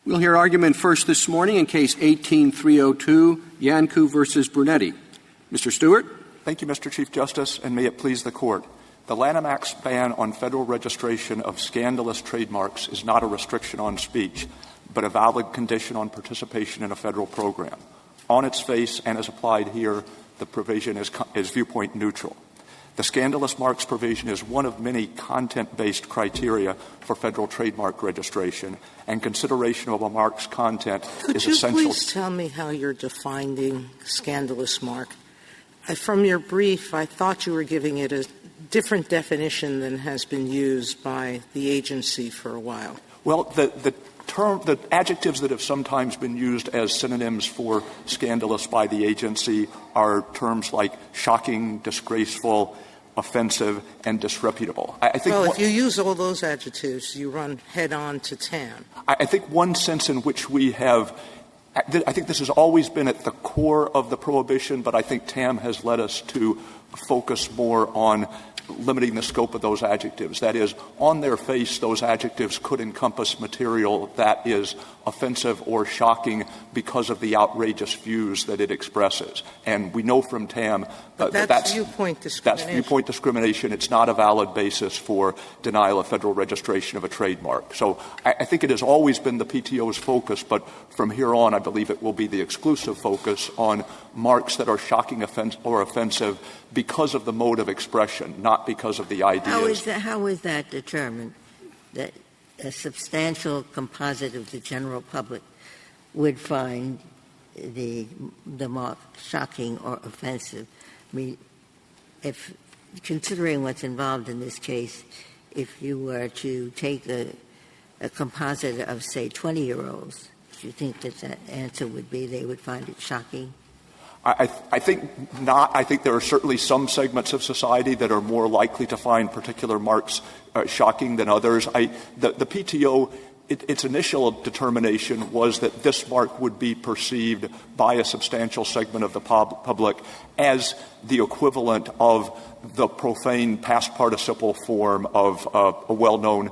We'll hear argument first this morning in Case 18-302, Ancu versus Brunetti. Mr. Stewart. Thank you, Mr. Chief Justice, and may it please the Court. The Lanham Act's ban on federal registration of scandalous trademarks is not a restriction on speech, but a valid condition on participation in a federal program. On its face, and as applied here, the provision is viewpoint neutral. The scandalous marks provision is one of many content-based criteria for federal trademark registration, and consideration of a mark's content is essential. Could you please tell me how you're defining scandalous mark? From your brief, I thought you were giving it a different definition than has been used by the agency for a while. Well, the adjectives that have sometimes been used as synonyms for scandalous by the agency are terms like shocking, disgraceful, offensive, and disreputable. If you use all those adjectives, you run head-on to TAM. I think one sense in which we have — I think this has always been at the core of the prohibition, but I think TAM has led us to focus more on limiting the scope of those adjectives. That is, on their face, those adjectives could encompass material that is offensive or shocking because of the outrageous views that it expresses. And we know from TAM that's viewpoint discrimination. That's viewpoint discrimination. It's not a valid basis for denial of federal registration of a trademark. So I think it has always been the PTO's focus, but from here on, I believe it will be the exclusive focus on marks that are shocking or offensive because of the mode of expression, not because of the ideas. How is that determined, that a substantial composite of the general public would find the mark shocking or offensive? I mean, if considering what's involved in this case, if you were to take a composite of, say, 20-year-olds, do you think that answer would be they would find it shocking? I think not. I think there are certainly some segments of society that are more likely to find particular marks shocking than others. The PTO, its initial determination was that this mark would be perceived by a substantial segment of the public as the equivalent of the profane past participle form of a well-known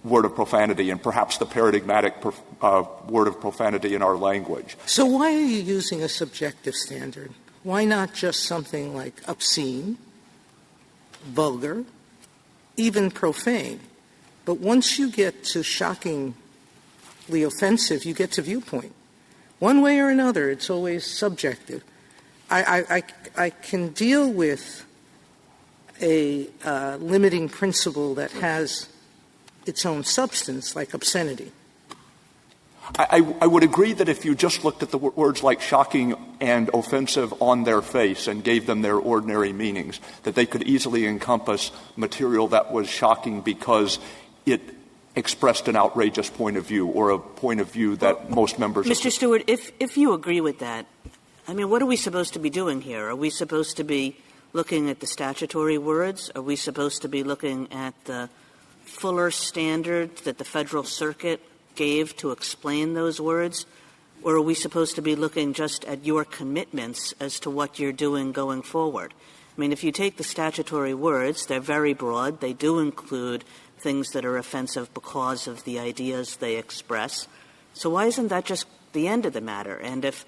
word of profanity, and perhaps the paradigmatic word of profanity in our language. So why are you using a subjective standard? Why not just something like obscene, vulgar, even profane? But once you get to shockingly offensive, you get to viewpoint. One way or another, it's always subjective. I can deal with a limiting principle that has its own substance, like obscenity. I would agree that if you just looked at the words like shocking and offensive on their face and gave them their ordinary meanings, that they could easily encompass material that was shocking because it expressed an outrageous point of view or a point of view that most members of Mr. Stewart, if you agree with that, I mean, what are we supposed to be doing here? Are we supposed to be looking at the statutory words? Are we supposed to be looking at the fuller standard that the Federal Circuit gave to explain those words? Or are we supposed to be looking just at your commitments as to what you're doing going forward? I mean, if you take the statutory words, they're very broad. They do include things that are offensive because of the ideas they express. So why isn't that just the end of the matter? And if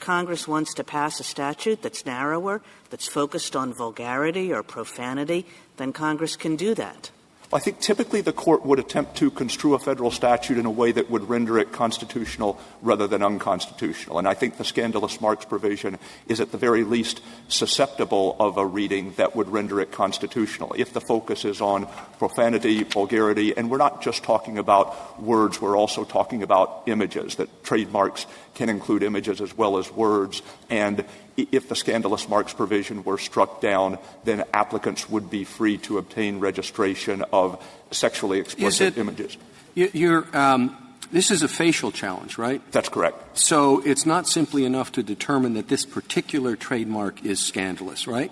Congress wants to pass a statute that's narrower, that's focused on vulgarity or profanity, then Congress can do that. I think typically the Court would attempt to construe a federal statute in a way that would render it constitutional rather than unconstitutional. And I think the scandalous marks provision is at the very least susceptible of a reading that would render it constitutional. If the focus is on profanity, vulgarity, and we're not just talking about words, we're also talking about images, that trademarks can include images as well as words. And if the scandalous marks provision were struck down, then applicants would be free to obtain registration of sexually explicit images. This is a facial challenge, right? That's correct. So it's not simply enough to determine that this particular trademark is scandalous, right?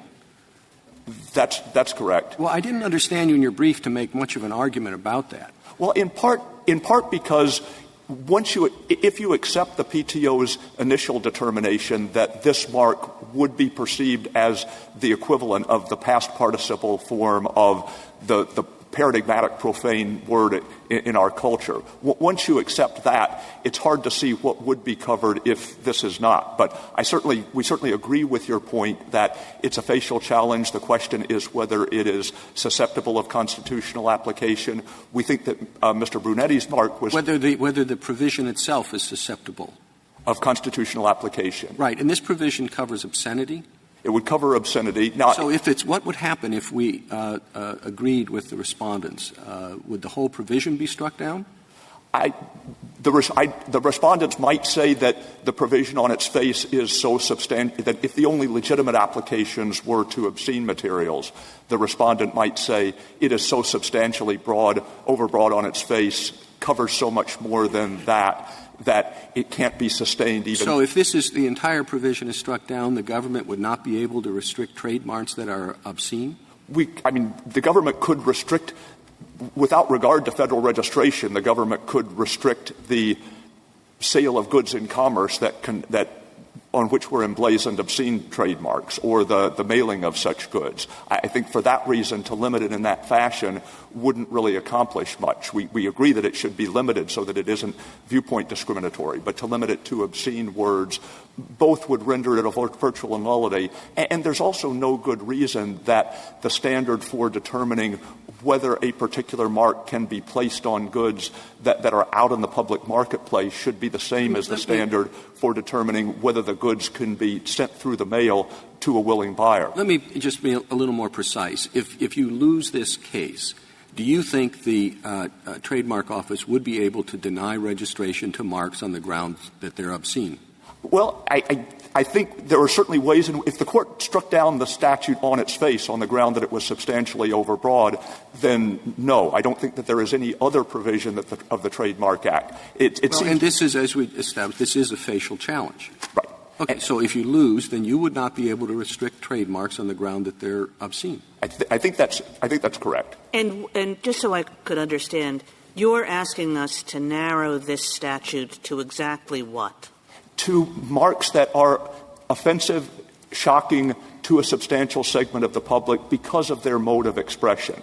That's correct. Well, I didn't understand you in your brief to make much of an argument about that. Well, in part because if you accept the PTO's initial determination that this mark would be perceived as the equivalent of the past participle form of the paradigmatic profane word in our culture. Once you accept that, it's hard to see what would be covered if this is not. But we certainly agree with your point that it's a facial challenge. The question is whether it is susceptible of constitutional application. We think that Mr. Brunetti's mark was whether the provision itself is susceptible of constitutional application. Right, and this provision covers obscenity. It would cover obscenity. Now, so what would happen if we agreed with the respondents? Would the whole provision be struck down? The respondents might say that the provision on its face is so substantial that if the only legitimate applications were to obscene materials, the respondent might say it is so substantially overbroad on its face, covers so much more than that it can't be sustained even. So if the entire provision is struck down, the government would not be able to restrict trademarks that are obscene? The government could restrict, without regard to federal registration, the government could restrict the sale of goods in commerce on which were emblazoned obscene trademarks or the mailing of such goods. I think for that reason, to limit it in that fashion wouldn't really accomplish much. We agree that it should be limited so that it isn't viewpoint discriminatory, but to limit it to obscene words, both would render it a virtual nullity. And there's also no good reason that the standard for determining whether a particular mark can be placed on goods that are out in the public marketplace should be the same as the standard for determining whether the goods can be sent through the mail to a willing buyer. Let me just be a little more precise. If you lose this case, do you think the Trademark Office would be able to deny registration to marks on the grounds that they're obscene? Well, I think there are certainly ways if the court struck down the statute on its face on the ground that it was substantially overbroad, then no. I don't think that there is any other provision of the Trademark Act. And this is, as we established, this is a facial challenge. Right. Okay, so if you lose, then you would not be able to restrict trademarks on the ground that they're obscene. I think that's correct. And just so I could understand, you're asking us to narrow this statute to exactly what? To marks that are offensive, shocking to a substantial segment of the public because of their mode of expression,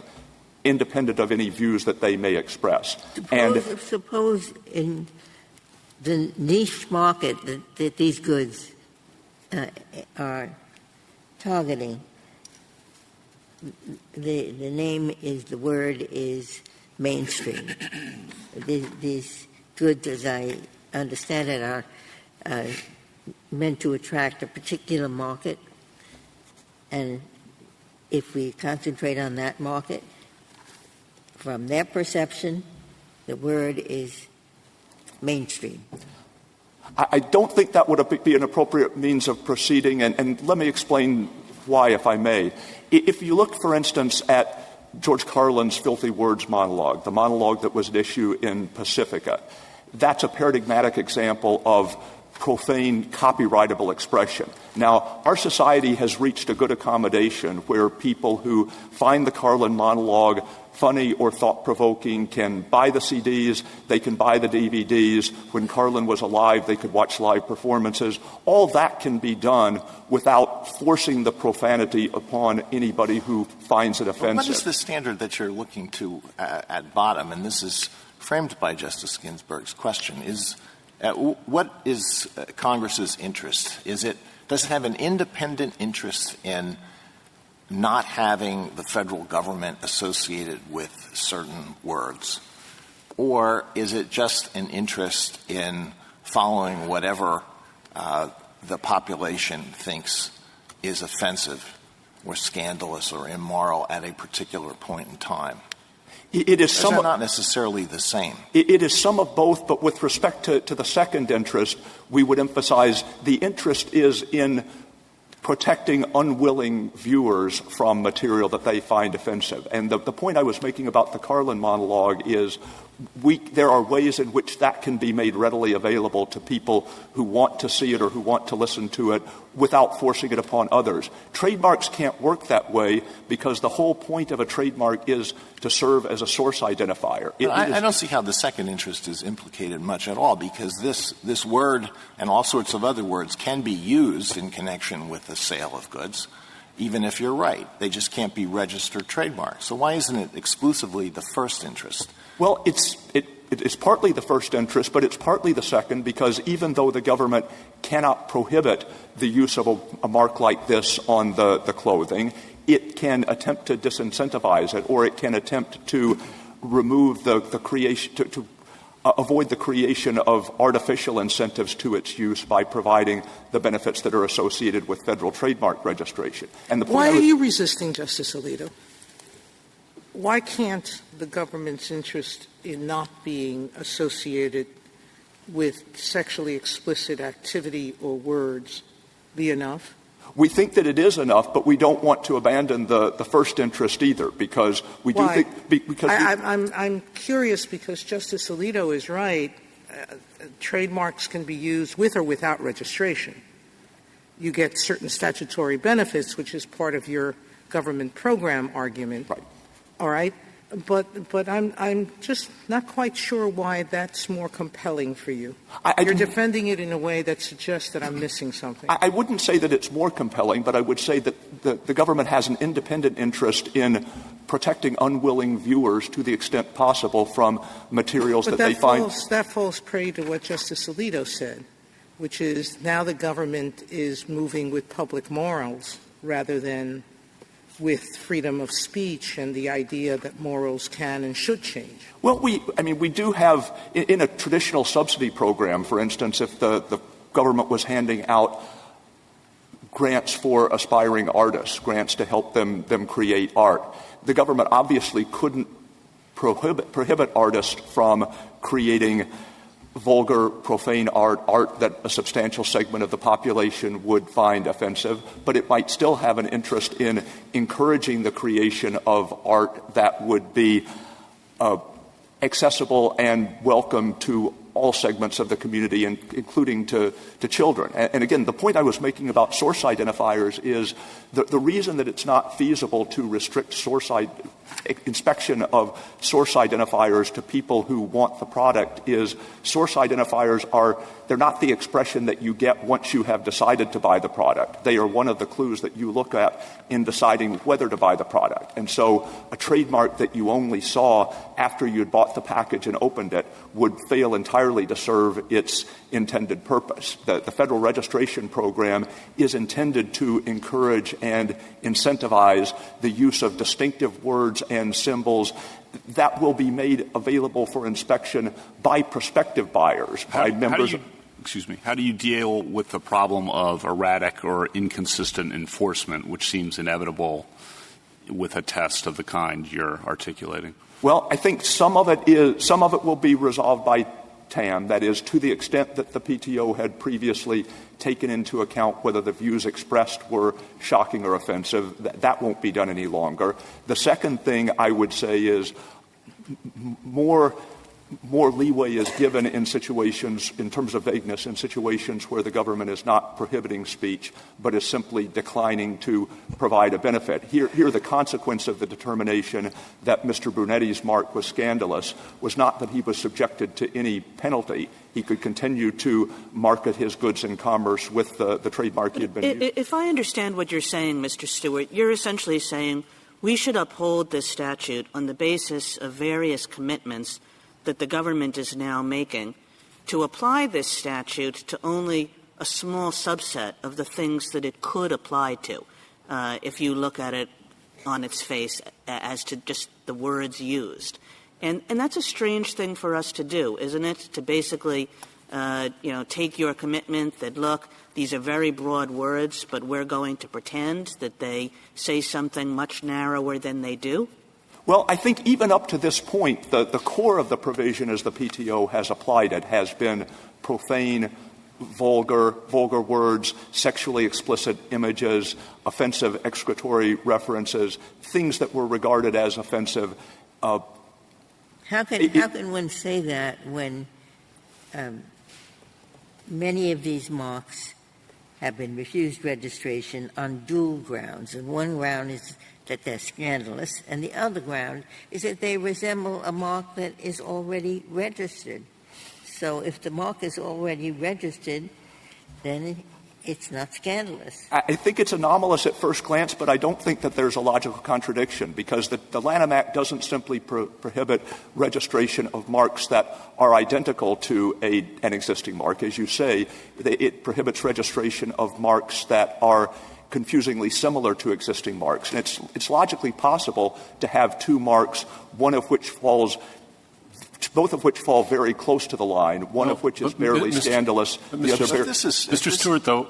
independent of any views that they may express. Suppose in the niche market that these goods are targeting, the word is mainstream. These goods, as I understand it, are meant to attract a particular market, and if we concentrate on that market, from their perception, the word is mainstream. I don't think that would be an appropriate means of proceeding, and let me explain why, if I may. If you look, for instance, at George Carlin's Filthy Words monologue, the monologue that was at issue in Pacifica, that's a paradigmatic example of profane, copyrightable expression. Now, our society has reached a good accommodation where people who find the Carlin monologue funny or thought-provoking can buy the CDs, they can buy the DVDs. When Carlin was alive, they could watch live performances. All that can be done without forcing the profanity upon anybody who finds it offensive. What is the standard that you're looking to at bottom? And this is framed by Justice Ginsburg's question. What is Congress's interest? Does it have an independent interest in not having the federal government associated with certain words? Or is it just an interest in following whatever the population thinks is offensive or scandalous or immoral at a particular point in time? It is Those are not necessarily the same. It is some of both, but with respect to the second interest, we would emphasize the interest is in protecting unwilling viewers from material that they find offensive. And the point I was making about the Carlin monologue is there are ways in which that can be made readily available to people who want to see it or who want to listen to it without forcing it upon others. Trademarks can't work that way because the whole point of a trademark is to serve as a source identifier. I don't see how the second interest is implicated much at all, because this word and all sorts of other words can be used in connection with the sale of goods. even if you're right. They just can't be registered trademarks. So why isn't it exclusively the first interest? Well, it's partly the first interest, but it's partly the second, because even though the government cannot prohibit the use of a mark like this on the clothing, it can attempt to disincentivize it, or it can attempt to remove the creation, to avoid the creation of artificial incentives to its use by providing the benefits that are associated with federal trademark registration. And the point Why are you resisting, Justice Alito? Why can't the government's interest in not being associated with sexually explicit activity or words be enough? We think that it is enough, but we don't want to abandon the first interest either, because we do Why? think because I'm curious, because Justice Alito is right. Trademarks can be used with or without registration. You get certain statutory benefits, which is part of your government program argument. Right. All right? But I'm just not quite sure why that's more compelling for you. You're defending it in a way that suggests that I'm missing something. I wouldn't say that it's more compelling, but I would say that the government has an independent interest in protecting unwilling viewers to the extent possible from materials that they find. That falls prey to what Justice Alito said, which is now the government is moving with public morals rather than with freedom of speech and the idea that morals can and should change. Well, we do have, in a traditional subsidy program, for instance, if the government was handing out grants for aspiring artists, grants to help them create art, the government obviously couldn't prohibit artists from creating vulgar, profane art that a substantial segment of the population would find offensive, but it might still have an interest in encouraging the creation of art that would be accessible and welcome to all segments of the community, including to children. And again, the point I was making about source identifiers is the reason that it's not feasible to restrict inspection of source identifiers to people who want the product is source identifiers they're not the expression that you get once you have decided to buy the product. They are one of the clues that you look at in deciding whether to buy the product. And so a trademark that you only saw after you'd bought the package and opened it would fail entirely to serve its intended purpose. The federal registration program is intended to encourage and incentivize the use of distinctive words and symbols that will be made available for inspection by prospective buyers, by members of... How do you deal with the problem of erratic or inconsistent enforcement, which seems inevitable with a test of the kind you're articulating? Well, I think some of it will be resolved by TAM, that is, to the extent that the PTO had previously taken into account whether the views expressed were shocking or offensive. That won't be done any longer. The second thing I would say is more leeway is given in situations, in terms of vagueness, in situations where the government is not prohibiting speech but is simply declining to provide a benefit. Here the consequence of the determination that Mr. Brunetti's mark was scandalous was not that he was subjected to any penalty. He could continue to market his goods in commerce with the trademark he had been using. If I understand what you're saying, Mr. Stewart, you're essentially saying we should uphold this statute on the basis of various commitments that the government is now making to apply this statute to only a small subset of the things that it could apply to, if you look at it on its face as to just the words used. And that's a strange thing for us to do, isn't it? To basically, take your commitment that, look, these are very broad words, but we're going to pretend that they say something much narrower than they do? Well, I think even up to this point, the core of the provision as the PTO has applied it has been profane, vulgar words, sexually explicit images, offensive excretory references, things that were regarded as offensive. How can one say that when many of these marks have been refused registration on dual grounds? And one ground is that they're scandalous, and the other ground is that they resemble a mark that is already registered. So if the mark is already registered, then it's not scandalous. I think it's anomalous at first glance, but I don't think that there's a logical contradiction, because the Lanham Act doesn't simply prohibit registration of marks that are identical to an existing mark. As you say, it prohibits registration of marks that are confusingly similar to existing marks. And it's logically possible to have two marks, both of which fall very close to the line, one of which is barely scandalous. The other Mr. Stewart, though,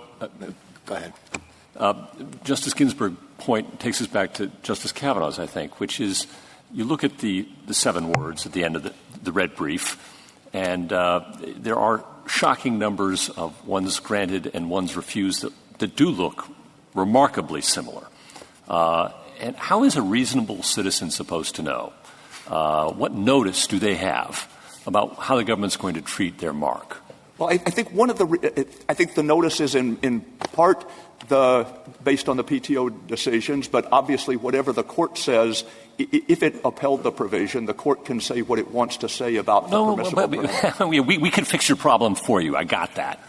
go ahead. Justice Ginsburg's point takes us back to Justice Kavanaugh's, I think, which is you look at the 7 words at the end of the red brief, and there are shocking numbers of ones granted and ones refused that do look remarkably similar. And how is a reasonable citizen supposed to know? What notice do they have about how the government's going to treat their mark? Well, I think I think the notice is in part based on the PTO decisions, but obviously whatever the court says, if it upheld the provision, the court can say what it wants to say about the permissible. We can fix your problem for you. I got that.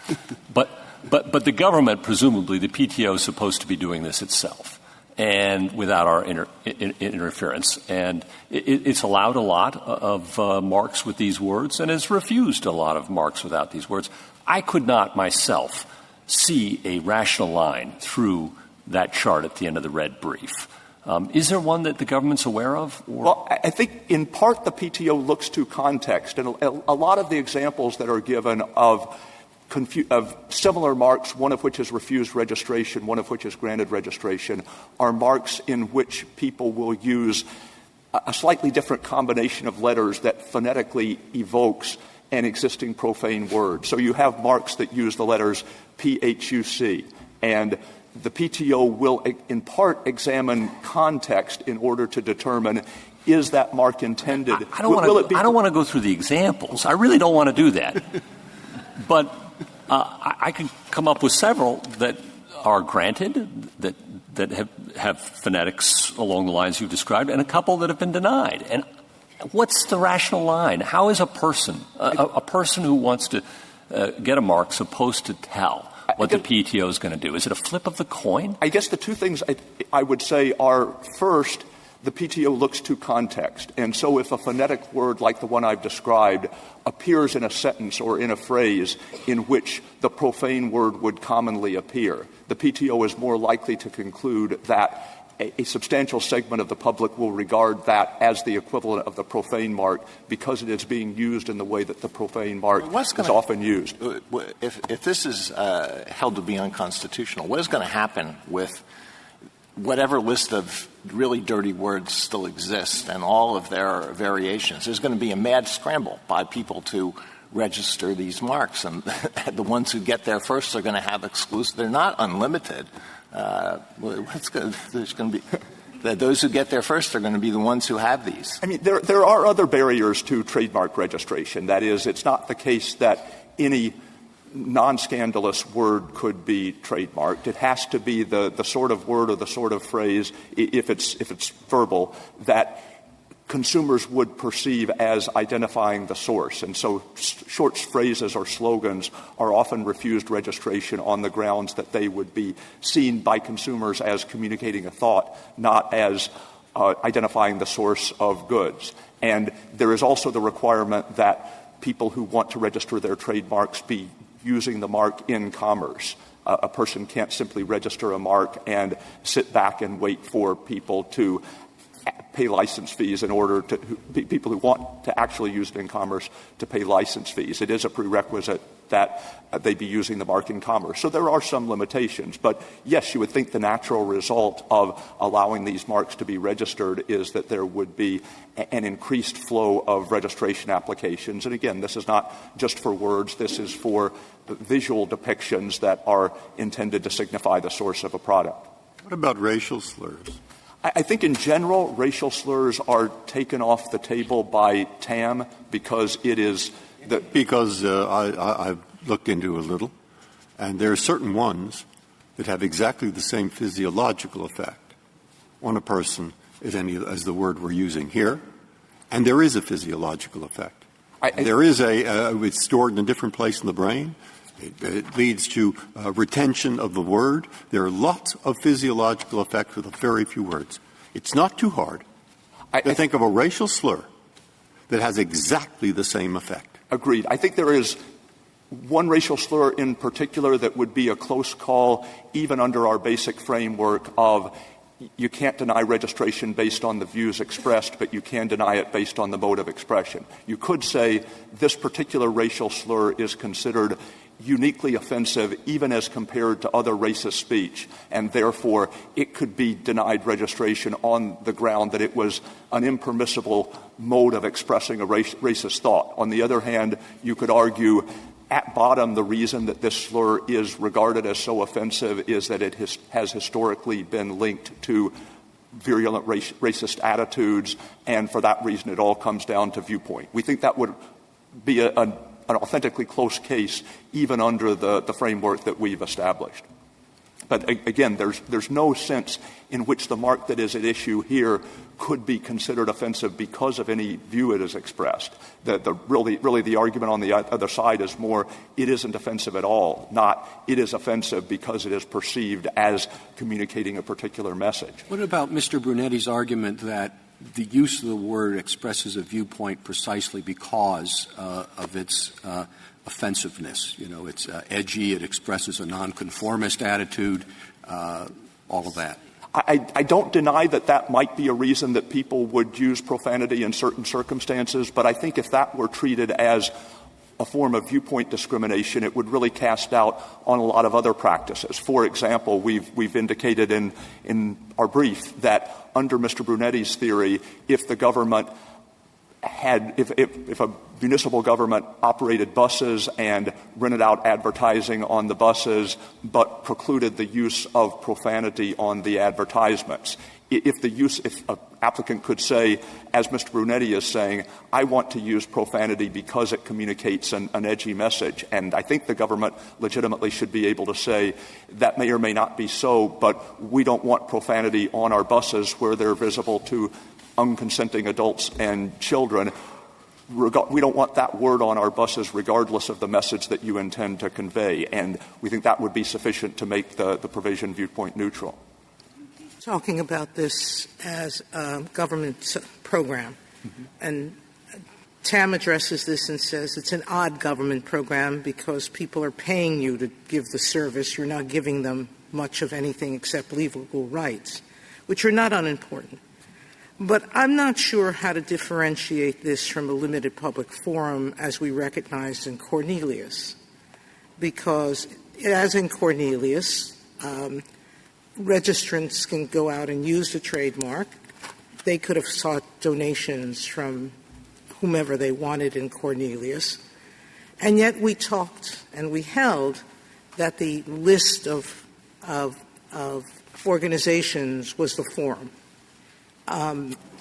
But the government, presumably, the PTO is supposed to be doing this itself, and without our interference. And it's allowed a lot of marks with these words, and has refused a lot of marks without these words. I could not myself see a rational line through that chart at the end of the red brief. Is there one that the government's aware of? Well, I think in part the PTO looks to context, and a lot of the examples that are given of similar marks, one of which is refused registration, one of which is granted registration, are marks in which people will use a slightly different combination of letters that phonetically evokes an existing profane word. So you have marks that use the letters PHUC, and the PTO will in part examine context in order to determine, is that mark intended? I don't want to go through the examples. I really don't want to do that. But I could come up with several that are granted, that have phonetics along the lines you've described, and a couple that have been denied. And what's the rational line? How is a person who wants to get a mark supposed to tell what the PTO is going to do? Is it a flip of the coin? I guess the two things I would say are, first, the PTO looks to context. And so if a phonetic word like the one I've described appears in a sentence or in a phrase in which the profane word would commonly appear, the PTO is more likely to conclude that a substantial segment of the public will regard that as the equivalent of the profane mark because it is being used in the way that the profane mark is often used. If this is held to be unconstitutional, what is going to happen with whatever list of really dirty words still exists and all of their variations? There's going to be a mad scramble by people to register these marks, and the ones who get there first are going to have exclusive. They're not unlimited. There's going to be those who get there first are going to be the ones who have these. I mean, there are other barriers to trademark registration. That is, it's not the case that any non-scandalous word could be trademarked. It has to be the sort of word or the sort of phrase, if it's verbal, that consumers would perceive as identifying the source. And so short phrases or slogans are often refused registration on the grounds that they would be seen by consumers as communicating a thought, not as identifying the source of goods. And there is also the requirement that people who want to register their trademarks be using the mark in commerce. A person can't simply register a mark and sit back and wait for people to pay license fees in order to people who want to actually use it in commerce to pay license fees. It is a prerequisite that they be using the mark in commerce. So there are some limitations. But, yes, you would think the natural result of allowing these marks to be registered is that there would be an increased flow of registration applications. And, again, this is not just for words. This is for visual depictions that are intended to signify the source of a product. What about racial slurs? I think in general, racial slurs are taken off the table by TAM because it is Because I've looked into a little, and there are certain ones that have exactly the same physiological effect on a person as the word we're using here, and there is a physiological effect. There is it's stored in a different place in the brain, It leads to retention of the word. There are lots of physiological effects with a very few words. It's not too hard to think of a racial slur that has exactly the same effect. Agreed. I think there is one racial slur in particular that would be a close call even under our basic framework of you can't deny registration based on the views expressed, but you can deny it based on the mode of expression. You could say this particular racial slur is considered uniquely offensive even as compared to other racist speech, and therefore it could be denied registration on the ground that it was an impermissible mode of expressing a racist thought. On the other hand, you could argue at bottom, the reason that this slur is regarded as so offensive is that it has historically been linked to virulent racist attitudes, and for that reason it all comes down to viewpoint. We think that would be an authentically close case even under the framework that we've established. But again, there's no sense in which the mark that is at issue here could be considered offensive because of any view it is expressed. Really the argument on the other side is more it isn't offensive at all, not it is offensive because it is perceived as communicating a particular message. What about Mr. Brunetti's argument that the use of the word expresses a viewpoint precisely because of its offensiveness? You know, it's edgy, it expresses a nonconformist attitude, all of that. I don't deny that might be a reason that people would use profanity in certain circumstances, but I think if that were treated as a form of viewpoint discrimination, it would really cast doubt on a lot of other practices. For example, we've indicated in our brief that under Mr. Brunetti's theory, if the government if a municipal government operated buses and rented out advertising on the buses but precluded the use of profanity on the advertisements, if an applicant could say, as Mr. Brunetti is saying, I want to use profanity because it communicates an edgy message, and I think the government legitimately should be able to say that may or may not be so, but we don't want profanity on our buses where they're visible to unconsenting adults and children. We don't want that word on our buses regardless of the message that you intend to convey, and we think that would be sufficient to make the provision viewpoint neutral. Talking about this as a government program, and Tam addresses this and says it's an odd government program because people are paying you to give the service. You're not giving them much of anything except legal rights, which are not unimportant. But I'm not sure how to differentiate this from a limited public forum as we recognized in Cornelius, because as in Cornelius, registrants can go out and use the trademark. They could have sought donations from whomever they wanted in Cornelius. And yet we talked and we held that the list of organizations was the forum.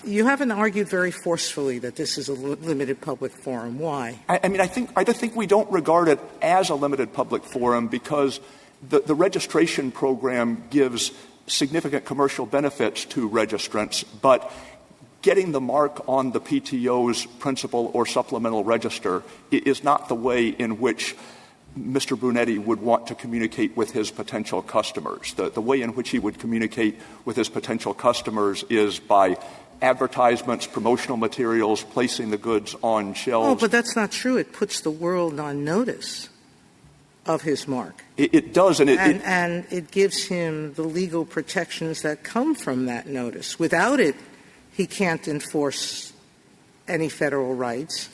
You haven't argued very forcefully that this is a limited public forum. Why? I think we don't regard it as a limited public forum because the registration program gives significant commercial benefits to registrants, but getting the mark on the PTO's principal or supplemental register is not the way in which Mr. Brunetti would want to communicate with his potential customers. The way in which he would communicate with his potential customers is by advertisements, promotional materials, placing the goods on shelves. Oh, but that's not true. It puts the world on notice of his mark. It does, and it gives him the legal protections that come from that notice. Without it, he can't enforce any federal rights.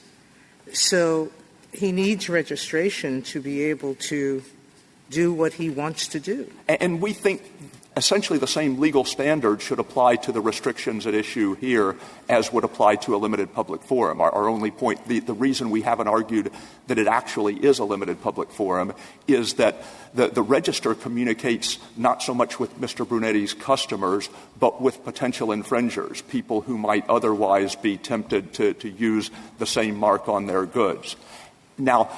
So he needs registration to be able to do what he wants to do. And we think essentially the same legal standard should apply to the restrictions at issue here as would apply to a limited public forum. Our only point, the reason we haven't argued that it actually is a limited public forum is that the register communicates not so much with Mr. Brunetti's customers, but with potential infringers, people who might otherwise be tempted to use the same mark on their goods. Now,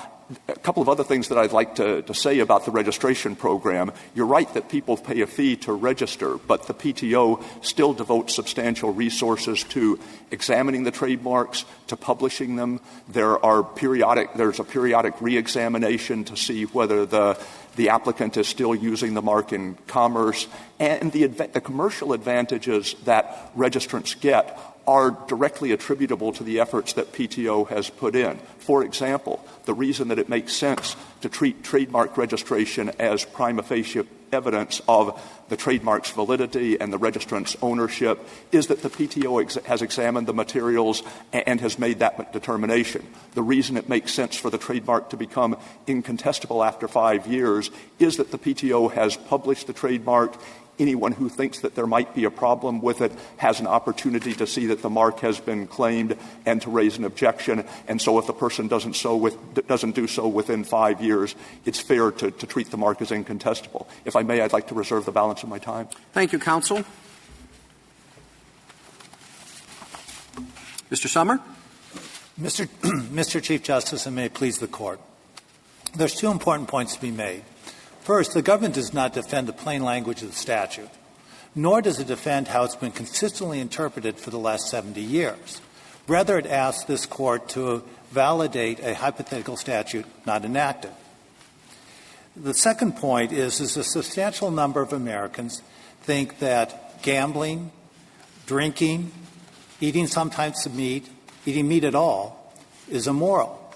A couple of other things that I'd like to say about the registration program. You're right that people pay a fee to register, but the PTO still devotes substantial resources to examining the trademarks, to publishing them. There's a periodic re-examination to see whether the applicant is still using the mark in commerce, and the commercial advantages that registrants get are directly attributable to the efforts that PTO has put in. For example, the reason that it makes sense to treat trademark registration as prima facie evidence of the trademark's validity and the registrant's ownership is that the PTO has examined the materials and has made that determination. The reason it makes sense for the trademark to become incontestable after 5 years is that the PTO has published the trademark. Anyone who thinks that there might be a problem with it has an opportunity to see that the mark has been claimed and to raise an objection. And so if the person doesn't do so within 5 years, it's fair to treat the mark as incontestable. If I may, I'd like to reserve the balance of my time. Thank you, counsel. Mr. Sommer? Mr. Chief Justice, and may it please the Court. There's two important points to be made. First, the government does not defend the plain language of the statute, nor does it defend how it's been consistently interpreted for the last 70 years. Rather, it asks this Court to validate a hypothetical statute not enacted. The second point is a substantial number of Americans think that gambling, drinking, eating some types of meat, eating meat at all, is immoral.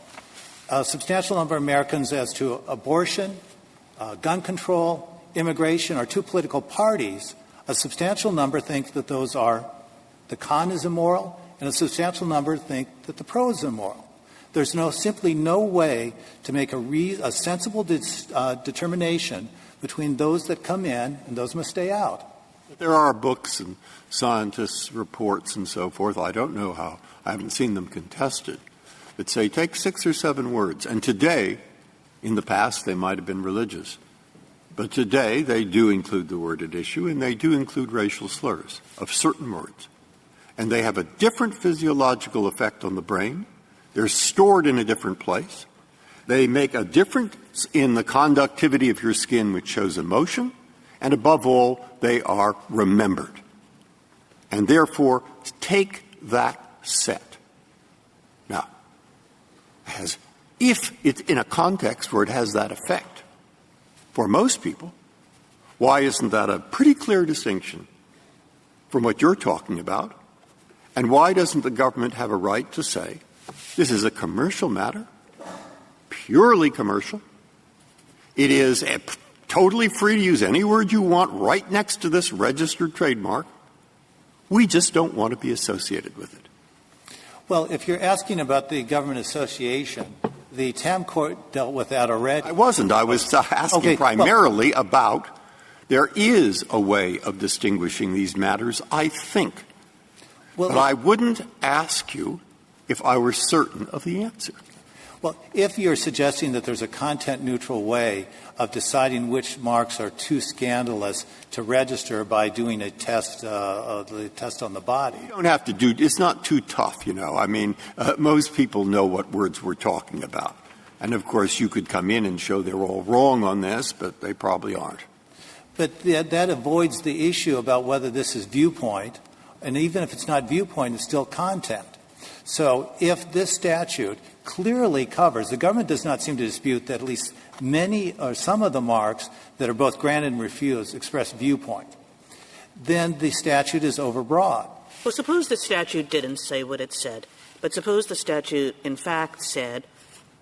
A substantial number of Americans as to abortion, gun control, immigration, or two political parties, a substantial number think that the con is immoral, and a substantial number think that the pro is immoral. There's simply no way to make a sensible determination between those that come in and those must stay out. There are books and scientists' reports and so forth. I don't know how. I haven't seen them contested. That say take 6 or 7 words. And today, in the past, they might have been religious. But today, they do include the word at issue, and they do include racial slurs of certain words. And they have a different physiological effect on the brain. They're stored in a different place. They make a difference in the conductivity of your skin, which shows emotion. And above all, they are remembered. And therefore, take that set. Now, if it's in a context where it has that effect, for most people, why isn't that a pretty clear distinction from what you're talking about? And why doesn't the government have a right to say, this is a commercial matter, purely commercial? It is totally free to use any word you want right next to this registered trademark. We just don't want to be associated with it. Well, if you're asking about the government association, the TAM court dealt with that already. I wasn't. I was asking primarily about there is a way of distinguishing these matters, I think. But I wouldn't ask you if I were certain of the answer. Well, if you're suggesting that there's a content-neutral way of deciding which marks are too scandalous to register by doing a test, the test on the body. You don't have to do – it's not too tough, you know. I mean, most people know what words we're talking about. And, of course, you could come in and show they're all wrong on this, but they probably aren't. But that avoids the issue about whether this is viewpoint. And even if it's not viewpoint, it's still content. So if this statute clearly covers, the government does not seem to dispute that at least many or some of the marks that are both granted and refused express viewpoint, then the statute is overbroad. Well, suppose the statute didn't say what it said, but suppose the statute in fact said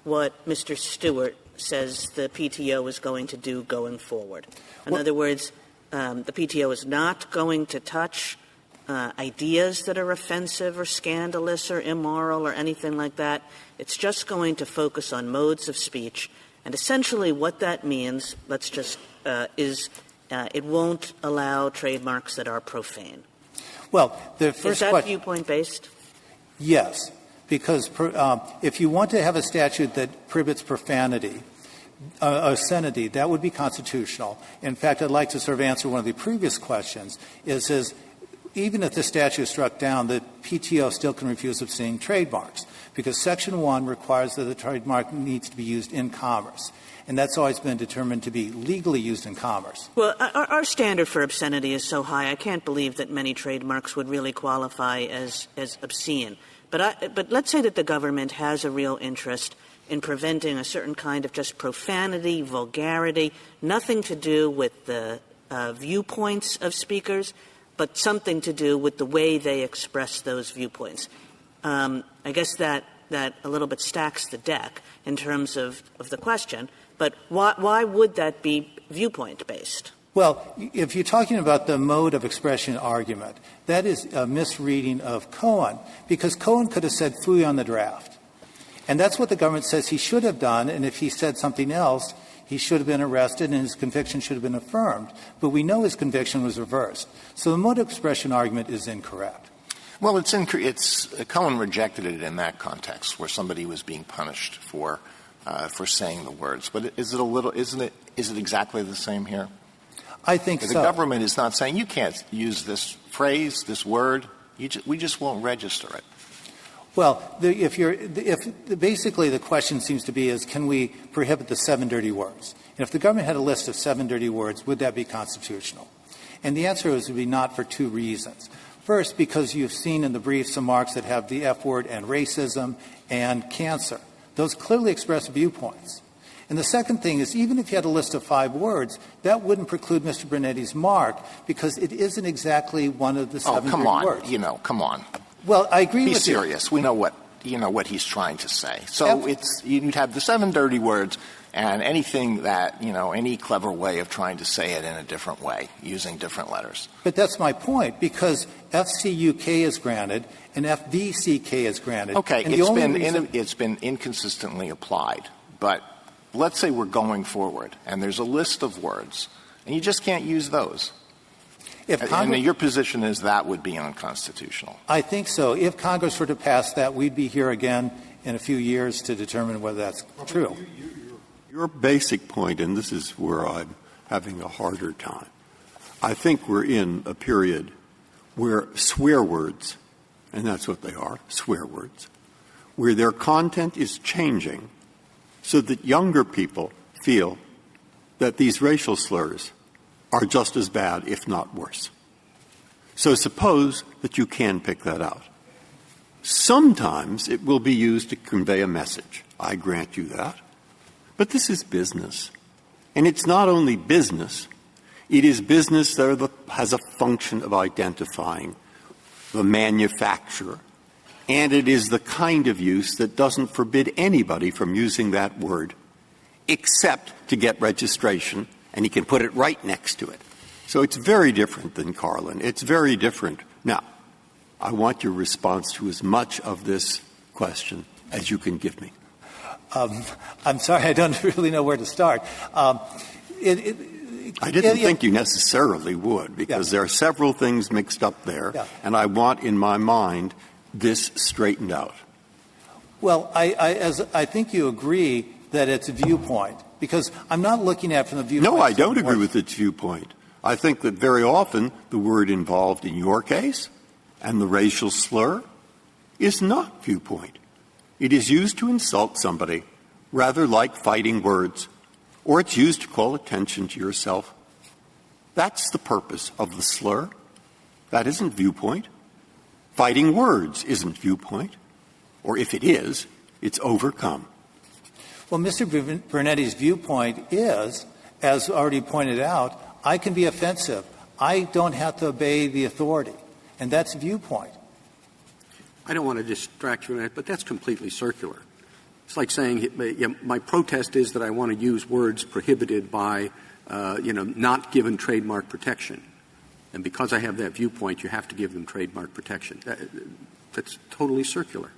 what Mr. Stewart says the PTO is going to do going forward. In other words, the PTO is not going to touch ideas that are offensive or scandalous or immoral or anything like that. It's just going to focus on modes of speech. And essentially what that means, is it won't allow trademarks that are profane. Well, the first is that viewpoint-based? Yes, because if you want to have a statute that prohibits profanity, obscenity, that would be constitutional. In fact, I'd like to sort of answer one of the previous questions, is even if the statute is struck down, the PTO still can refuse obscene trademarks because Section 1 requires that the trademark needs to be used in commerce. And that's always been determined to be legally used in commerce. Well, our standard for obscenity is so high, I can't believe that many trademarks would really qualify as obscene. But let's say that the government has a real interest in preventing a certain kind of just profanity, vulgarity, nothing to do with the viewpoints of speakers, but something to do with the way they express those viewpoints. I guess that a little bit stacks the deck in terms of the question. But why would that be viewpoint-based? Well, if you're talking about the mode of expression argument, that is a misreading of Cohen, because Cohen could have said "fooey" on the draft. And that's what the government says he should have done, and if he said something else, he should have been arrested and his conviction should have been affirmed. But we know his conviction was reversed. So the mode of expression argument is incorrect. Well, Cohen rejected it in that context where somebody was being punished for saying the words. But is it exactly the same here? I think so. The government is not saying you can't use this phrase, this word. We just won't register it. Well, basically the question seems to be is can we prohibit the 7 dirty words? And if the government had a list of 7 dirty words, would that be constitutional? And the answer is it would be not for 2 reasons. First, because you've seen in the brief some marks that have the F word and racism and cancer. Those clearly express viewpoints. And the second thing is even if you had a list of 5 words, that wouldn't preclude Mr. Brunetti's mark because it isn't exactly one of the 7 dirty words. Come on. Well, I agree with you. Be serious. We know what he's trying to say. So you'd have the 7 dirty words and anything that, any clever way of trying to say it in a different way, using different letters. But that's my point, because FCUK is granted and FVCK is granted. Okay, and it's been inconsistently applied. But let's say we're going forward and there's a list of words and you just can't use those. And your position is that would be unconstitutional. I think so. If Congress were to pass that, we'd be here again in a few years to determine whether that's true. Your basic point, and this is where I'm having a harder time, I think we're in a period where swear words, and that's what they are, swear words, where their content is changing so that younger people feel that these racial slurs are just as bad, if not worse. So suppose that you can pick that out. Sometimes it will be used to convey a message. I grant you that. But this is business. And it's not only business. It is business that has a function of identifying the manufacturer. And it is the kind of use that doesn't forbid anybody from using that word except to get registration, and he can put it right next to it. So it's very different than Carlin. It's very different. Now, I want your response to as much of this question as you can give me. I'm sorry, I don't really know where to start. I didn't think you necessarily would, because there are several things mixed up there, and I want in my mind this straightened out. Well, I think you agree that it's a viewpoint, because I'm not looking at it from the viewpoint. No, I don't agree with its viewpoint. I think that very often the word involved in your case and the racial slur is not viewpoint. It is used to insult somebody, rather like fighting words, or it's used to call attention to yourself. That's the purpose of the slur. That isn't viewpoint. Fighting words isn't viewpoint. Or if it is, it's overcome. Well, Mr. Brunetti's viewpoint is, as already pointed out, I can be offensive. I don't have to obey the authority. And that's viewpoint. I don't want to distract you, but that's completely circular. It's like saying my protest is that I want to use words prohibited by, not given trademark protection. And because I have that viewpoint, you have to give them trademark protection. That's totally circular.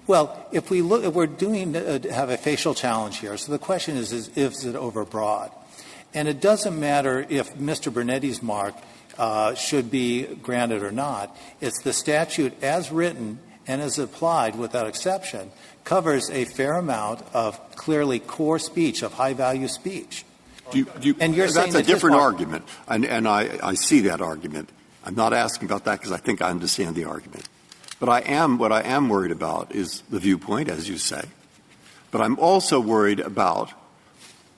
Well, if we're doing have a facial challenge here. So the question is it overbroad? And it doesn't matter if Mr. Brunetti's mark should be granted or not. It's the statute as written and as applied without exception covers a fair amount of clearly core speech, of high-value speech. And you're saying that's a different argument, and I see that argument. I'm not asking about that because I think I understand the argument. But what I am worried about is the viewpoint, as you say. But I'm also worried about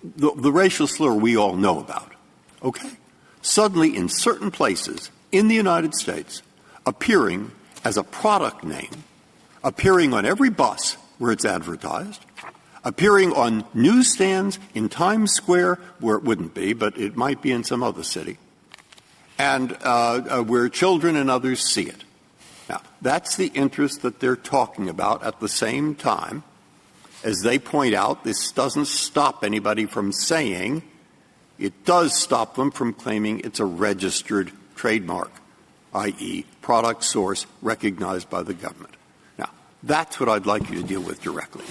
the racial slur we all know about. Okay? Suddenly, in certain places in the United States, appearing as a product name, appearing on every bus where it's advertised, appearing on newsstands in Times Square where it wouldn't be, but it might be in some other city, and where children and others see it. Now, that's the interest that they're talking about. At the same time, as they point out, this doesn't stop anybody from saying, it does stop them from claiming it's a registered trademark, i.e., product source recognized by the government. Now, that's what I'd like you to deal with directly.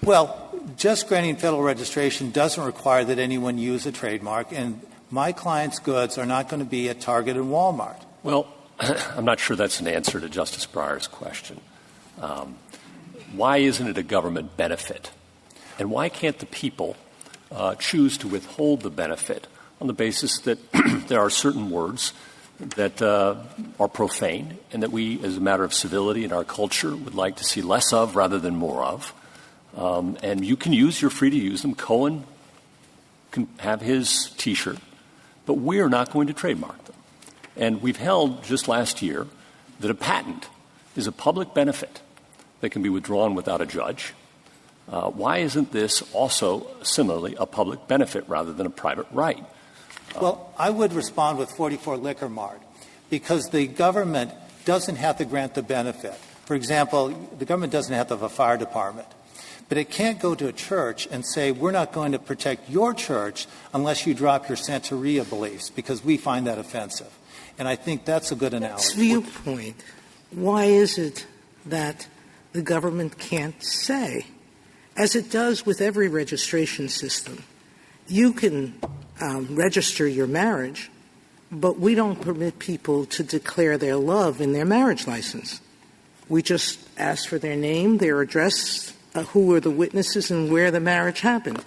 Well, just granting federal registration doesn't require that anyone use a trademark, and my client's goods are not going to be at Target and Walmart. Well, I'm not sure that's an answer to Justice Breyer's question. Why isn't it a government benefit? And why can't the people choose to withhold the benefit on the basis that there are certain words that are profane and that we, as a matter of civility in our culture, would like to see less of rather than more of? And you're free to use them. Cohen can have his T-shirt, but we're not going to trademark them. And we've held just last year that a patent is a public benefit that can be withdrawn without a judge. Why isn't this also similarly a public benefit rather than a private right? Well, I would respond with 44 Liquor Mart, because the government doesn't have to grant the benefit. For example, the government doesn't have to have a fire department. But it can't go to a church and say, we're not going to protect your church unless you drop your Santeria beliefs, because we find that offensive. And I think that's a good analogy. That's viewpoint. Why is it that the government can't say, as it does with every registration system, you can register your marriage, but we don't permit people to declare their love in their marriage license. We just ask for their name, their address, who are the witnesses, and where the marriage happened.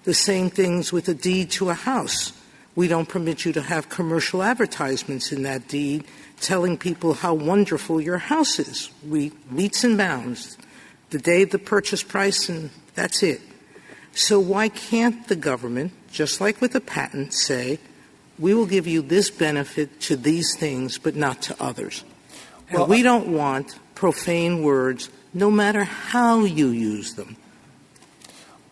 The same things with a deed to a house. We don't permit you to have commercial advertisements in that deed telling people how wonderful your house is. We meets and bounds. The day of the purchase price, and that's it. So why can't the government, just like with a patent, say, we will give you this benefit to these things, but not to others? Well, and we don't want profane words, no matter how you use them.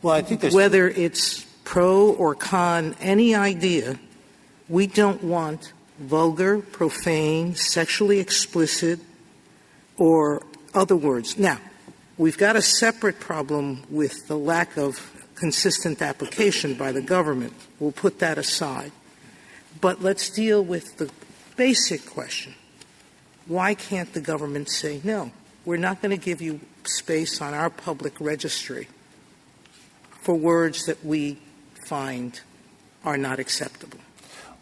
Well, I think whether it's pro or con, any idea, we don't want vulgar, profane, sexually explicit, or other words. Now, we've got a separate problem with the lack of consistent application by the government. We'll put that aside. But let's deal with the basic question. Why can't the government say, no, we're not going to give you space on our public registry for words that we find are not acceptable?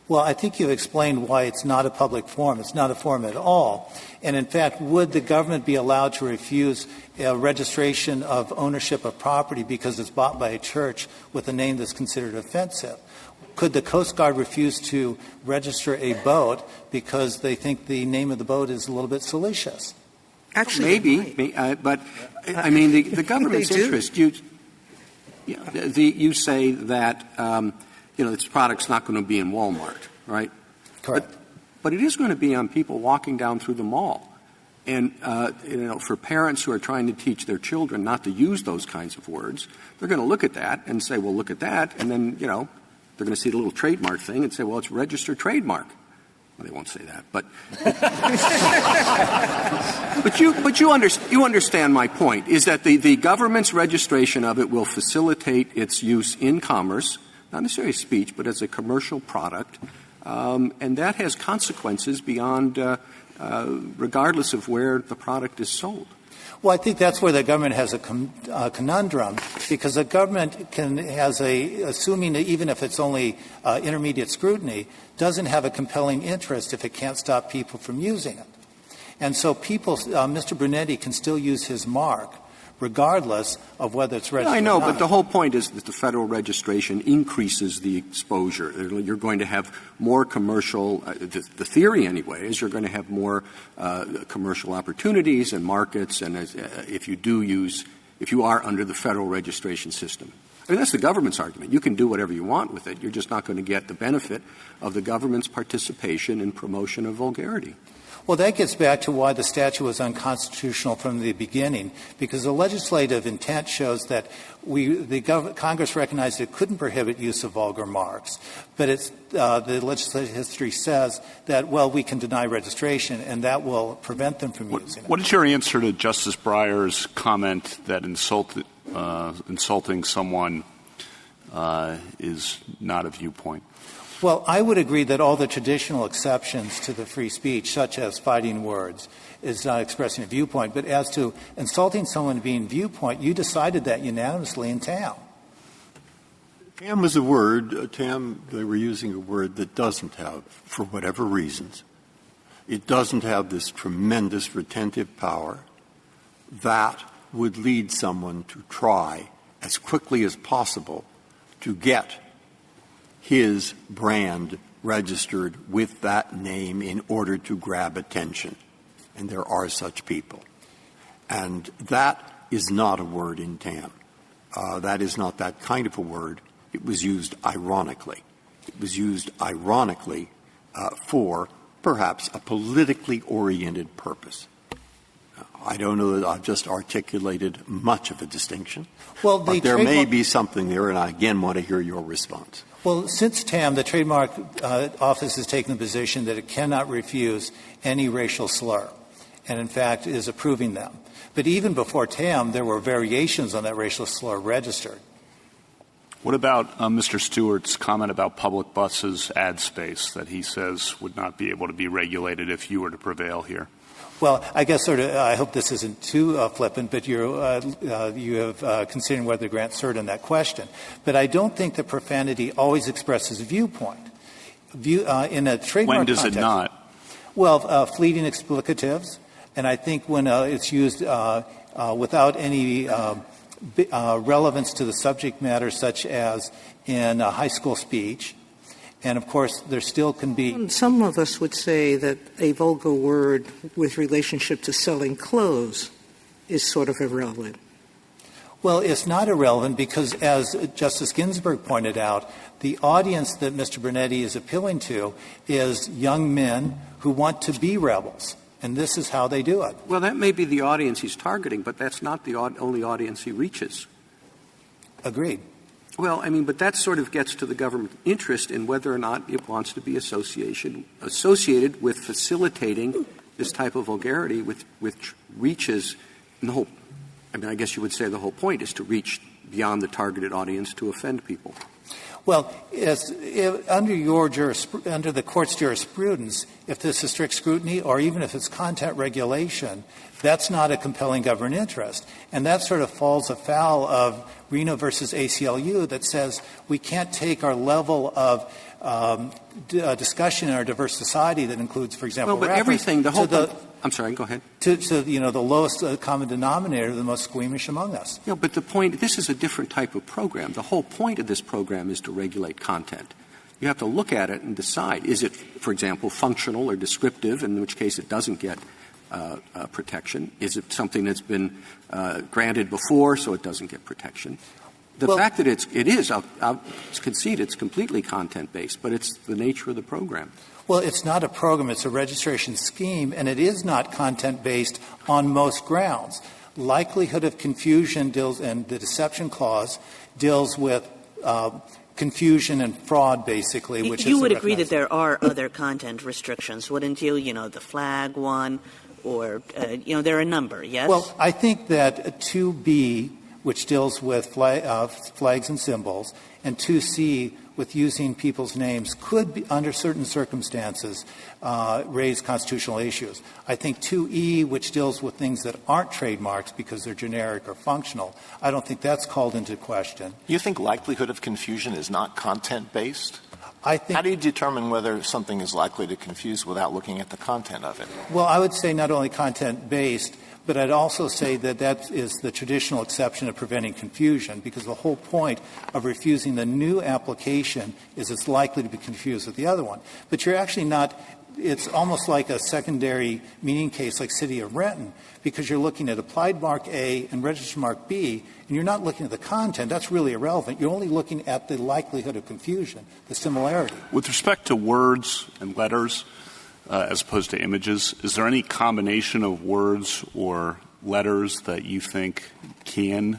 Well, I think you've explained why it's not a public forum. It's not a forum at all. And, in fact, would the government be allowed to refuse a registration of ownership of property because it's bought by a church with a name that's considered offensive? Could the Coast Guard refuse to register a boat because they think the name of the boat is a little bit salacious? Actually, maybe, but I mean the government's interest. You say that this product's not going to be in Walmart, right? Correct. But it is going to be on people walking down through the mall, and for parents who are trying to teach their children not to use those kinds of words, they're going to look at that and say, "Well, look at that," and then they're going to see the little trademark thing and say, "Well, it's registered trademark." Well, they won't say that, but you understand my point, is that the government's registration of it will facilitate its use in commerce, not necessarily speech, but as a commercial product, and that has consequences beyond, regardless of where the product is sold. Well, I think that's where the government has a conundrum, because the government assuming that even if it's only intermediate scrutiny, doesn't have a compelling interest if it can't stop people from using it. And so Mr. Brunetti can still use his mark, regardless of whether it's registered I know, or not. but the whole point is that the federal registration increases the exposure. You're going to have more commercial the theory anyway is you're going to have more commercial opportunities and markets, and if you are under the federal registration system. I mean, that's the government's argument. You can do whatever you want with it. You're just not going to get the benefit of the government's participation in promotion of vulgarity. Well, that gets back to why the statute was unconstitutional from the beginning, because the legislative intent shows that Congress recognized it couldn't prohibit use of vulgar marks, but the legislative history says that, well, we can deny registration, and that will prevent them from using it. What is your answer to Justice Breyer's comment that insulting someone is not a viewpoint? Well, I would agree that all the traditional exceptions to the free speech, such as fighting words, is not expressing a viewpoint. But as to insulting someone being viewpoint, you decided that unanimously in Tam. Tam was a word, they were using a word that doesn't have, for whatever reasons, it doesn't have this tremendous retentive power that would lead someone to try as quickly as possible to get his brand registered with that name in order to grab attention. And there are such people. And that is not a word in Tam. That is not that kind of a word. It was used ironically. It was used ironically for perhaps a politically oriented purpose. I don't know that I've just articulated much of a distinction. Well, but there may be something there, and I again want to hear your response. Well, since Tam, the Trademark Office has taken the position that it cannot refuse any racial slur, and in fact is approving them. But even before Tam, there were variations on that racial slur registered. What about Mr. Stewart's comment about public buses ad space that he says would not be able to be regulated if you were to prevail here? Well, I guess I hope this isn't too flippant, but you have considered whether to grant cert on that question. But I don't think that profanity always expresses a viewpoint. In a trademark When does context, it not? Well, fleeting explicatives, and I think when it's used without any relevance to the subject matter, such as in high school speech. And, of course, there still can be — Some of us would say that a vulgar word with relationship to selling clothes is sort of irrelevant. Well, it's not irrelevant because, as Justice Ginsburg pointed out, the audience that Mr. Brunetti is appealing to is young men who want to be rebels. And this is how they do it. Well, that may be the audience he's targeting, but that's not the only audience he reaches. Agreed. Well, I mean, but that sort of gets to the government interest in whether or not it wants to be associated with facilitating this type of vulgarity, which reaches the whole — I mean, I guess you would say the whole point is to reach beyond the targeted audience to offend people. Well, under the Court's jurisprudence, if this is strict scrutiny or even if it's content regulation, that's not a compelling government interest. And that sort of falls afoul of Reno versus ACLU that says we can't take our level of discussion in our diverse society that includes, for example, well, but everything, the whole I'm sorry, go ahead. To the lowest common denominator, the most squeamish among us. No, but the point, this is a different type of program. The whole point of this program is to regulate content. You have to look at it and decide, is it, for example, functional or descriptive, in which case it doesn't get protection? Is it something that's been granted before, so it doesn't get protection? The fact that it is, I'll concede it's completely content-based, but it's the nature of the program. Well, it's not a program. It's a registration scheme, and it is not content-based on most grounds. Likelihood of confusion and the deception clause deals with confusion and fraud, basically, which you would agree that there are other content restrictions, wouldn't you? The flag one, or, there are a number, yes? Well, I think that 2B, which deals with flags and symbols, and 2C, with using people's names, could be, under certain circumstances, raise constitutional issues. I think 2E, which deals with things that aren't trademarks because they're generic or functional, I don't think that's called into question. You think likelihood of confusion is not content-based? I think. How do you determine whether something is likely to confuse without looking at the content of it? Well, I would say not only content-based, But I'd also say that that is the traditional exception of preventing confusion, because the whole point of refusing the new application is it's likely to be confused with the other one. But you're actually not – it's almost like a secondary meaning case like City of Renton, because you're looking at applied mark A and registered mark B, and you're not looking at the content. That's really irrelevant. You're only looking at the likelihood of confusion, the similarity. With respect to words and letters, as opposed to images, is there any combination of words or letters that you think can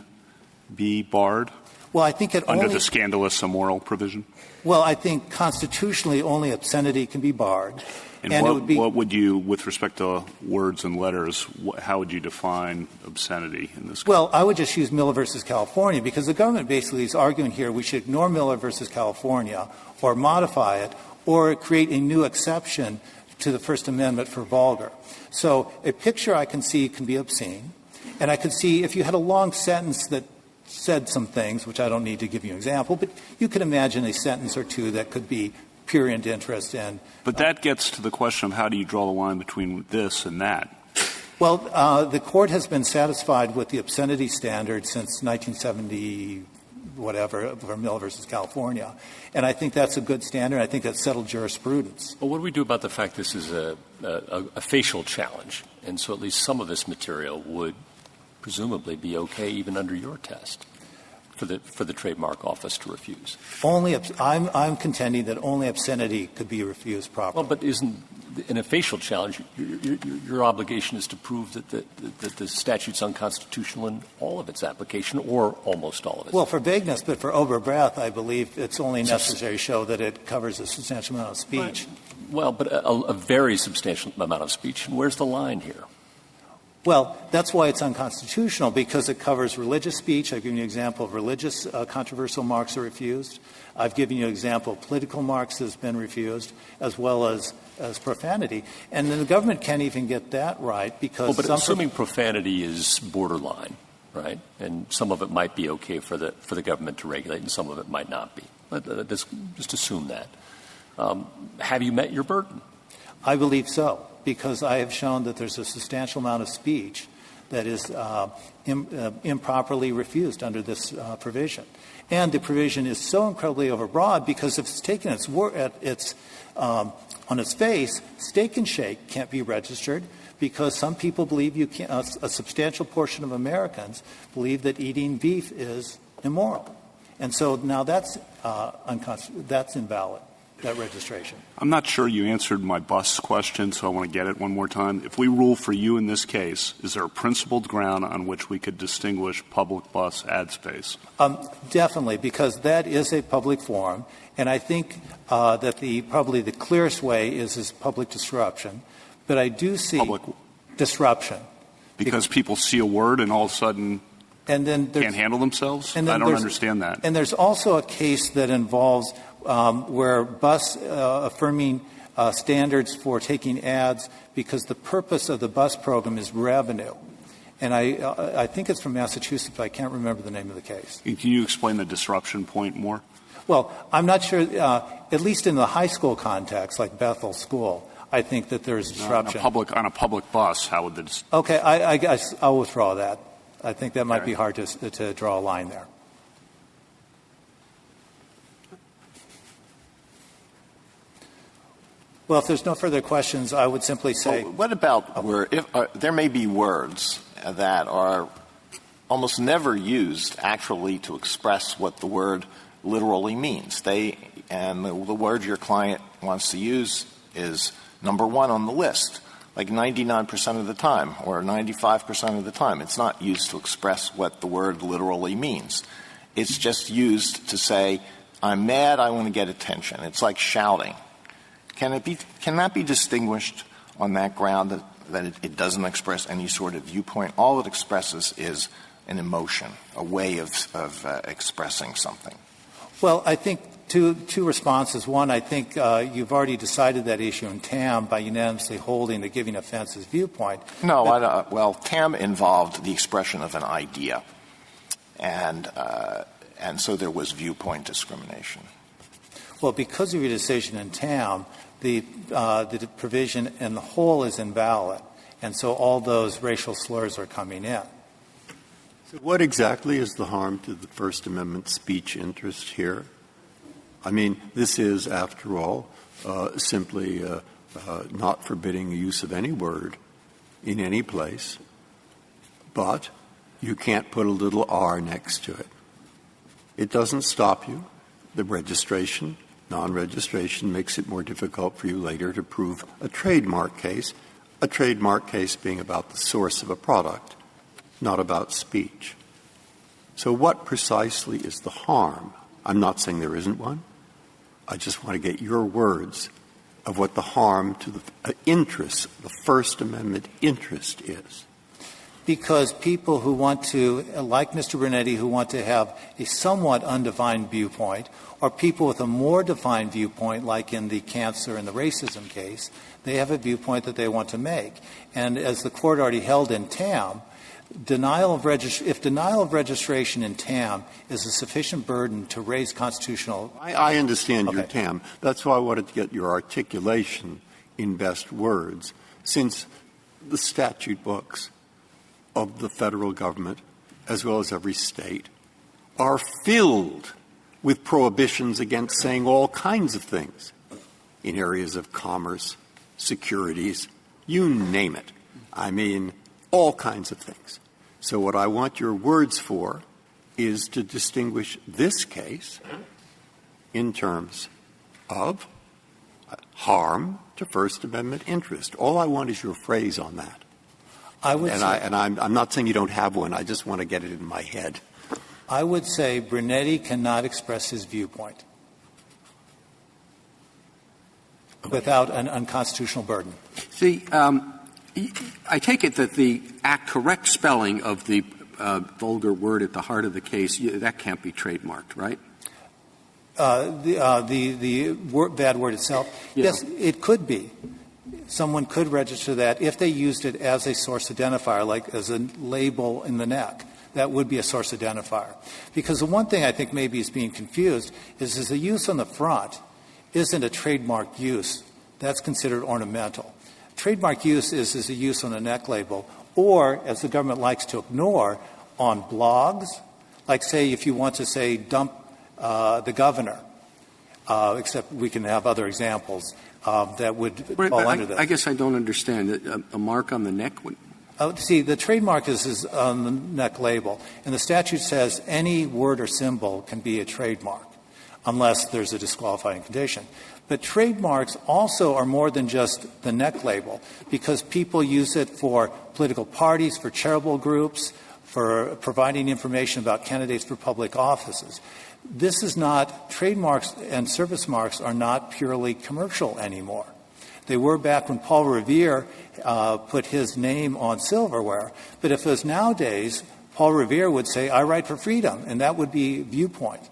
be barred? Well, I think under the scandalous immoral provision? Well, I think constitutionally only obscenity can be barred. And it would be, what would you, with respect to words and letters, how would you define obscenity in this case? Well, I would just use Miller versus California, because the government basically is arguing here we should ignore Miller versus California or modify it or create a new exception to the First Amendment for vulgar. So a picture I can see can be obscene, and I could see if you had a long sentence that said some things, which I don't need to give you an example, but you could imagine a sentence or two that could be prurient interest in. But that gets to the question of how do you draw the line between this and that? Well, the Court has been satisfied with the obscenity standard since 1970, whatever, for Miller versus California. And I think that's a good standard. I think that's settled jurisprudence. Well, what do we do about the fact this is a facial challenge? And so at least some of this material would presumably be okay even under your test for the trademark office to refuse. I'm contending that only obscenity could be refused properly. Well, but isn't in a facial challenge your obligation is to prove that the statute's unconstitutional in all of its application or almost all of it? Well, for vagueness, but for overbreadth, I believe it's only necessary to show that it covers a substantial amount of speech. Right. Well, but a very substantial amount of speech. And where's the line here? Well, that's why it's unconstitutional, because it covers religious speech. I've given you an example of religious controversial marks are refused. I've given you an example of political marks that has been refused, as well as profanity. And then the government can't even get that right, because but assuming profanity is borderline, right, and some of it might be okay for the government to regulate and some of it might not be. Just assume that. Have you met your burden? I believe so, because I have shown that there's a substantial amount of speech that is improperly refused under this provision. And the provision is so incredibly overbroad because if it's taken on its face, Steak and Shake can't be registered because some people believe you can't, a substantial portion of Americans believe that eating beef is immoral. And so now that's invalid, that registration. I'm not sure you answered my bus question, so I want to get it one more time. If we rule for you in this case, is there a principled ground on which we could distinguish public bus ad space? Definitely, because that is a public forum, and I think that probably the clearest way is public disruption. But I do see public disruption. Because people see a word and all of a sudden can't handle themselves? I don't understand that. And there's also a case that involves where bus affirming standards for taking ads because the purpose of the bus program is revenue. And I think it's from Massachusetts, but I can't remember the name of the case. Can you explain the disruption point more? Well, I'm not sure, at least in the high school context, like Bethel School, I think that there is disruption. On a public bus, how would this? Okay, I guess I'll withdraw that. I think that might be hard to draw a line there. Well, if there's no further questions, I would simply say. Well, what about there may be words that are almost never used actually to express what the word literally means. And the word your client wants to use is number one on the list, like 99% of the time or 95% of the time. It's not used to express what the word literally means. It's just used to say, I'm mad, I want to get attention. It's like shouting. Can that be distinguished on that ground that it doesn't express any sort of viewpoint? All it expresses is an emotion, a way of expressing something. Well, I think two responses. One, I think you've already decided that issue in TAM by unanimously holding the giving offenses viewpoint. No, well, TAM involved the expression of an idea, and so there was viewpoint discrimination. Well, because of your decision in TAM, the provision in the whole is invalid. And so all those racial slurs are coming in. So what exactly is the harm to the First Amendment speech interest here? I mean, this is, after all, simply not forbidding the use of any word in any place, but you can't put a little R next to it. It doesn't stop you. The registration, non-registration makes it more difficult for you later to prove a trademark case being about the source of a product, not about speech. So what precisely is the harm? I'm not saying there isn't one. I just want to get your words of what the harm to the interest, the First Amendment interest is. Because people who want to, like Mr. Brunetti, who want to have a somewhat undefined viewpoint, or people with a more defined viewpoint, like in the cancer and the racism case, they have a viewpoint that they want to make. And as the Court already held in Tam, if denial of registration in Tam is a sufficient burden to raise constitutional... I understand your Tam. That's why I wanted to get your articulation in best words, since the statute books of the federal government, as well as every state, are filled with prohibitions against saying all kinds of things in areas of commerce, securities, you name it. I mean, all kinds of things. So what I want your words for is to distinguish this case in terms of harm to First Amendment interest. All I want is your phrase on that. I'm not saying you don't have one. I just want to get it in my head. I would say Brunetti cannot express his viewpoint without an unconstitutional burden. See, I take it that the correct spelling of the vulgar word at the heart of the case, that can't be trademarked, right? The bad word itself? Yeah. Yes, it could be. Someone could register that if they used it as a source identifier, like as a label in the neck. That would be a source identifier. Because the one thing I think maybe is being confused is the use on the front isn't a trademark use. That's considered ornamental. Trademark use is a use on a neck label, or, as the government likes to ignore, on blogs. Like, say, if you want to say dump the governor, except we can have other examples that would fall under that. I guess I don't understand. A mark on the neck would... See, the trademark is on the neck label, and the statute says any word or symbol can be a trademark unless there's a disqualifying condition. But trademarks also are more than just the neck label, because people use it for political parties, for charitable groups, for providing information about candidates for public offices. This is not, trademarks and service marks are not purely commercial anymore. They were back when Paul Revere put his name on silverware. But if it was nowadays, Paul Revere would say, I write for freedom, and that would be viewpoint.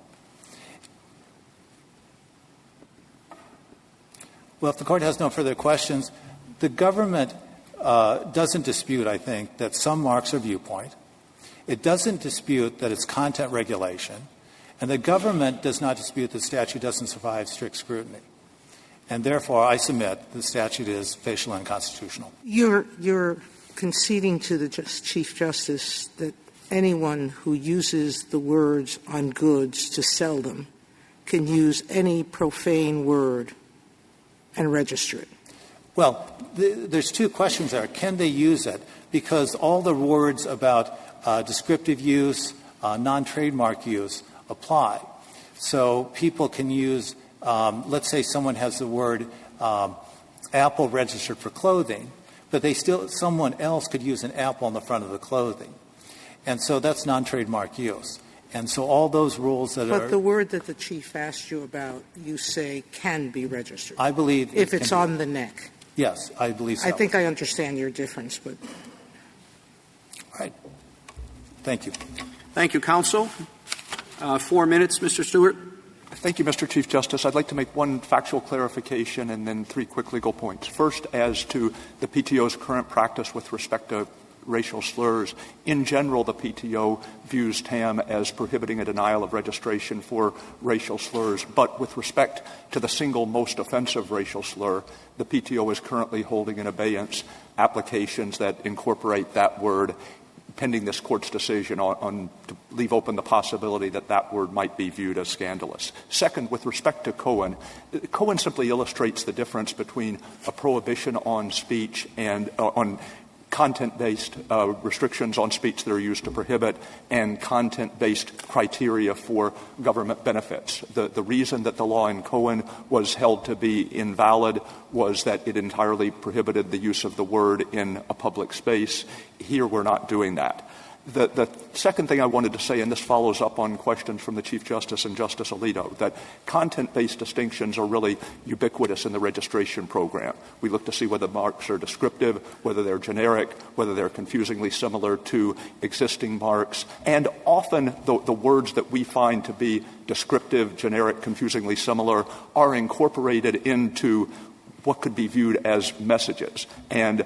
Well, if the Court has no further questions, the government doesn't dispute, I think, that some marks are viewpoint. It doesn't dispute that it's content regulation. And the government does not dispute the statute doesn't survive strict scrutiny. And therefore, I submit the statute is facially unconstitutional. You're conceding to the Chief Justice that anyone who uses the words on goods to sell them can use any profane word and register it. Well, there's two questions there. Can they use it? Because all the words about descriptive use, non-trademark use apply. So people can use let's say someone has the word apple registered for clothing, but someone else could use an apple on the front of the clothing. And so that's non-trademark use. And so all those rules But the word that the Chief asked you about, you say can be registered. I believe if it's on the neck. Yes, I believe so. I think I understand your difference, but... All right. Thank you. Thank you, counsel. 4 minutes, Mr. Stewart. Thank you, Mr. Chief Justice. I'd like to make one factual clarification and then 3 quick legal points. First, as to the PTO's current practice with respect to racial slurs. In general, the PTO views TAM as prohibiting a denial of registration for racial slurs. But with respect to the single most offensive racial slur, the PTO is currently holding in abeyance applications that incorporate that word, pending this Court's decision to leave open the possibility that that word might be viewed as scandalous. Second, with respect to Cohen simply illustrates the difference between a prohibition on speech and on content-based restrictions on speech that are used to prohibit and content-based criteria for government benefits. The reason that the law in Cohen was held to be invalid was that it entirely prohibited the use of the word in a public space. Here we're not doing that. The second thing I wanted to say, and this follows up on questions from the Chief Justice and Justice Alito, that content-based distinctions are really ubiquitous in the registration program. We look to see whether marks are descriptive, whether they're generic, whether they're confusingly similar to existing marks, and often the words that we find to be descriptive, generic, confusingly similar are incorporated into what could be viewed as messages. And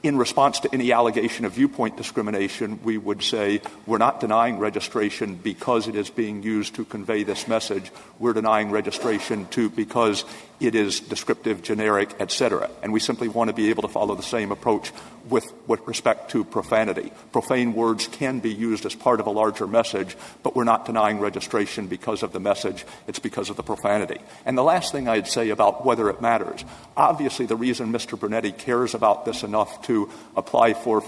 in response to any allegation of viewpoint discrimination, we would say we're not denying registration because it is being used to convey this message. We're denying registration because it is descriptive, generic, et cetera. And we simply want to be able to follow the same approach with respect to profanity. Profane words can be used as part of a larger message, but we're not denying registration because of the message. It's because of the profanity. And the last thing I'd say about whether it matters, obviously the reason Mr. Brunetti cares about this enough to apply for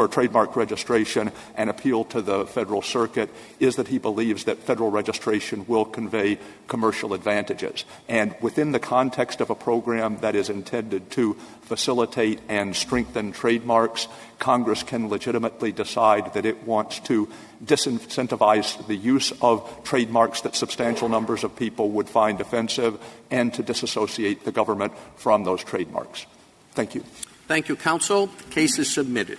trademark registration and appeal to the Federal Circuit is that he believes that federal registration will convey commercial advantages. And within the context of a program that is intended to facilitate and strengthen trademarks, Congress can legitimately decide that it wants to disincentivize the use of trademarks that substantial numbers of people would find offensive and to disassociate the government from those trademarks. Thank you. Thank you, counsel. Case is submitted.